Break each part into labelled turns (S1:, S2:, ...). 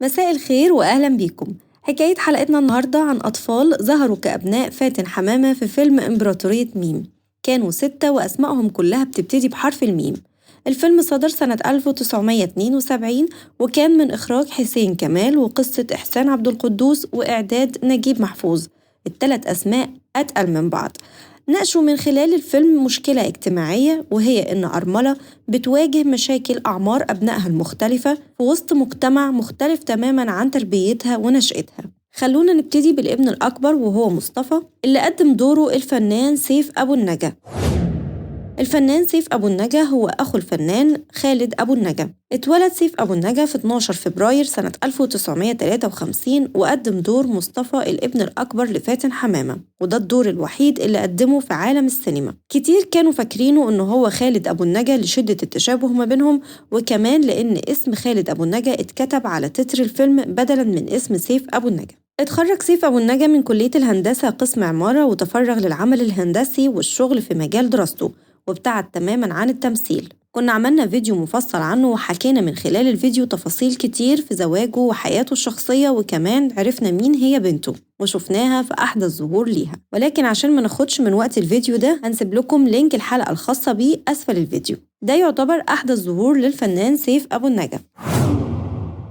S1: مساء الخير وأهلا بيكم. حكاية حلقتنا النهاردة عن أطفال ظهروا كأبناء فاتن حمامة في فيلم إمبراطورية ميم. كانوا 6 وأسمائهم كلها بتبتدي بحرف الميم. الفيلم صدر سنة 1972 وكان من إخراج حسين كمال وقصة إحسان عبد القدوس وإعداد نجيب محفوظ. الثلاث أسماء أتقل من بعض. ناقشوا من خلال الفيلم مشكلة اجتماعية، وهي إن أرملة بتواجه مشاكل أعمار أبنائها المختلفة في وسط مجتمع مختلف تماماً عن تربيتها ونشأتها. خلونا نبتدي بالابن الأكبر وهو مصطفى، اللي قدم دوره الفنان سيف أبو النجا. الفنان سيف أبو النجا هو أخو الفنان خالد أبو النجا. اتولد سيف أبو النجا في 12 فبراير سنة 1953 وقدم دور مصطفى الابن الأكبر لفاتن حمامة، وده الدور الوحيد اللي قدمه في عالم السينما. كتير كانوا فاكرينه إنه هو خالد أبو النجا لشدة التشابه ما بينهم، وكمان لأن اسم خالد أبو النجا اتكتب على تتر الفيلم بدلاً من اسم سيف أبو النجا. اتخرج سيف أبو النجا من كلية الهندسة قسم عمارة، وتفرغ للعمل الهندسي والشغل في مجال دراسته، وابتعد تماماً عن التمثيل. كنا عملنا فيديو مفصل عنه وحكينا من خلال الفيديو تفاصيل كتير في زواجه وحياته الشخصية، وكمان عرفنا مين هي بنته وشفناها في أحدث ظهور ليها. ولكن عشان ما ناخدش من وقت الفيديو ده هنسيب لكم لينك الحلقة الخاصة بيه أسفل الفيديو. ده يعتبر أحدث ظهور للفنان سيف أبو النجا.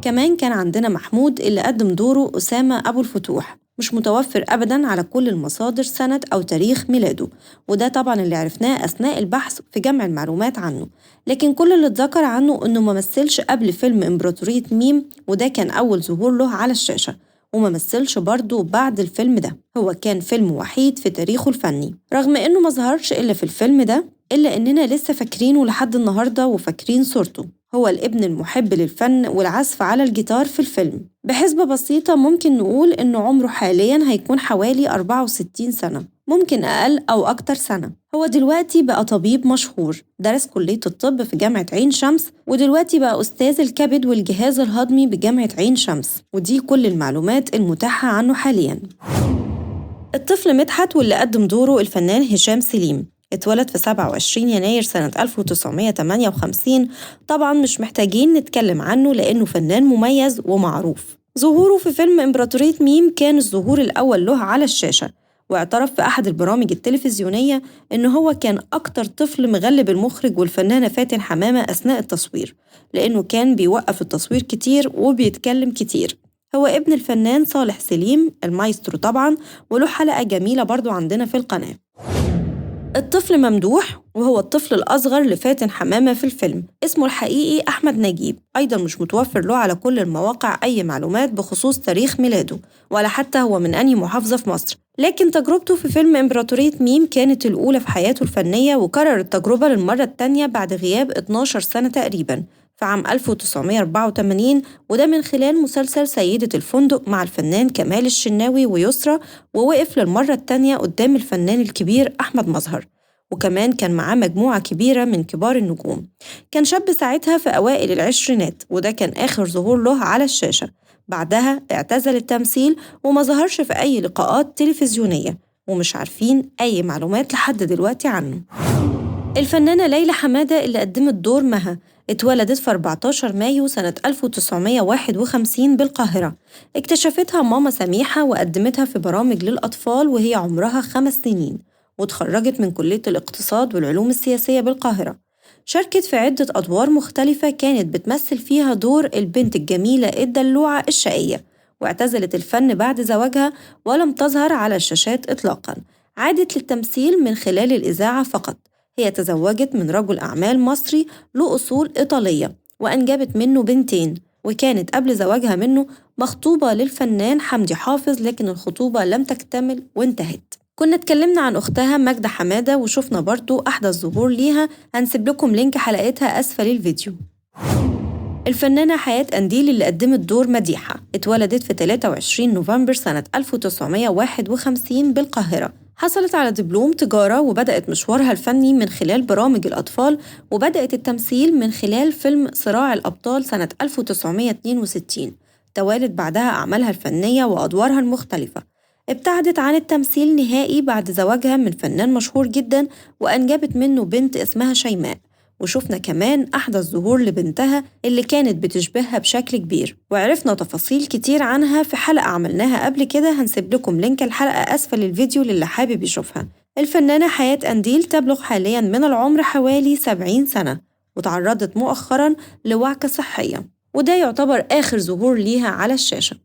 S1: كمان كان عندنا محمود اللي قدم دوره أسامة أبو الفتوح. مش متوفر أبداً على كل المصادر سنة أو تاريخ ميلاده، وده طبعاً اللي عرفناه أثناء البحث في جمع المعلومات عنه. لكن كل اللي اتذكر عنه إنه ما مثلش قبل فيلم إمبراطورية ميم، وده كان أول ظهور له على الشاشة، وما مثلش برضه بعد الفيلم ده. هو كان فيلم وحيد في تاريخه الفني، رغم إنه ما ظهرش إلا في الفيلم ده، إلا إننا لسه فاكرينه لحد النهاردة وفاكرين صورته. هو الابن المحب للفن والعزف على الجيتار في الفيلم. بحسبة بسيطة ممكن نقول إنه عمره حالياً هيكون حوالي 64 سنة، ممكن أقل أو أكتر سنة. هو دلوقتي بقى طبيب مشهور، درس كلية الطب في جامعة عين شمس، ودلوقتي بقى أستاذ الكبد والجهاز الهضمي بجامعة عين شمس. ودي كل المعلومات المتاحة عنه حالياً. الطفل مدحت واللي قدم دوره الفنان هشام سليم. اتولد في 27 يناير سنة 1958. طبعاً مش محتاجين نتكلم عنه لأنه فنان مميز ومعروف. ظهوره في فيلم إمبراطورية ميم كان الظهور الأول له على الشاشة، واعترف في أحد البرامج التلفزيونية إنه هو كان أكتر طفل مغلب المخرج والفنانة فاتن حمامة أثناء التصوير، لأنه كان بيوقف التصوير كتير وبيتكلم كتير. هو ابن الفنان صالح سليم المايسترو طبعاً، وله حلقة جميلة برضو عندنا في القناة. الطفل ممدوح وهو الطفل الأصغر لفاتن حمامة في الفيلم. اسمه الحقيقي أحمد نجيب. أيضا مش متوفر له على كل المواقع أي معلومات بخصوص تاريخ ميلاده، ولا حتى هو من أي محافظة في مصر. لكن تجربته في فيلم إمبراطورية ميم كانت الأولى في حياته الفنية، وكرر التجربة للمرة التانية بعد غياب 12 سنة تقريباً في عام 1984، وده من خلال مسلسل سيدة الفندق مع الفنان كمال الشناوي ويسرى، ووقف للمرة التانية قدام الفنان الكبير أحمد مظهر، وكمان كان معاه مجموعة كبيرة من كبار النجوم. كان شاب ساعتها في أوائل العشرينات، وده كان آخر ظهور له على الشاشة. بعدها اعتزل التمثيل وما ظهرش في أي لقاءات تلفزيونية، ومش عارفين أي معلومات لحد دلوقتي عنه. الفنانة ليلى حمادة اللي قدمت دور مها اتولدت في 14 مايو سنة 1951 بالقاهرة. اكتشفتها ماما سميحة وقدمتها في برامج للأطفال وهي عمرها 5 سنين، وتخرجت من كلية الاقتصاد والعلوم السياسية بالقاهرة. شاركت في عدة أدوار مختلفة كانت بتمثل فيها دور البنت الجميلة الدلوعة الشقية، واعتزلت الفن بعد زواجها ولم تظهر على الشاشات إطلاقاً. عادت للتمثيل من خلال الإذاعة فقط. هي تزوجت من رجل أعمال مصري له أصول إيطالية وأنجبت منه بنتين، وكانت قبل زواجها منه مخطوبة للفنان حمدي حافظ، لكن الخطوبة لم تكتمل وانتهت. كنا اتكلمنا عن أختها ماجدة حمادة وشفنا برضو أحدث ظهور ليها، هنسيب لكم لينك حلقتها أسفل الفيديو. الفنانة حياة أنديل اللي قدمت دور مديحة اتولدت في 23 نوفمبر سنة 1951 بالقاهرة. حصلت على دبلوم تجارة وبدأت مشوارها الفني من خلال برامج الأطفال، وبدأت التمثيل من خلال فيلم صراع الأبطال سنة 1962. توالت بعدها أعمالها الفنية وأدوارها المختلفة. ابتعدت عن التمثيل نهائي بعد زواجها من فنان مشهور جدا وأنجبت منه بنت اسمها شيماء، وشفنا كمان أحدث ظهور لبنتها اللي كانت بتشبهها بشكل كبير، وعرفنا تفاصيل كتير عنها في حلقة عملناها قبل كده، هنسيب لكم لينك الحلقة أسفل الفيديو للي حابب يشوفها. الفنانة حياة قنديل تبلغ حالياً من العمر حوالي 70 سنة، وتعرضت مؤخراً لوعكة صحية، وده يعتبر آخر ظهور ليها على الشاشة.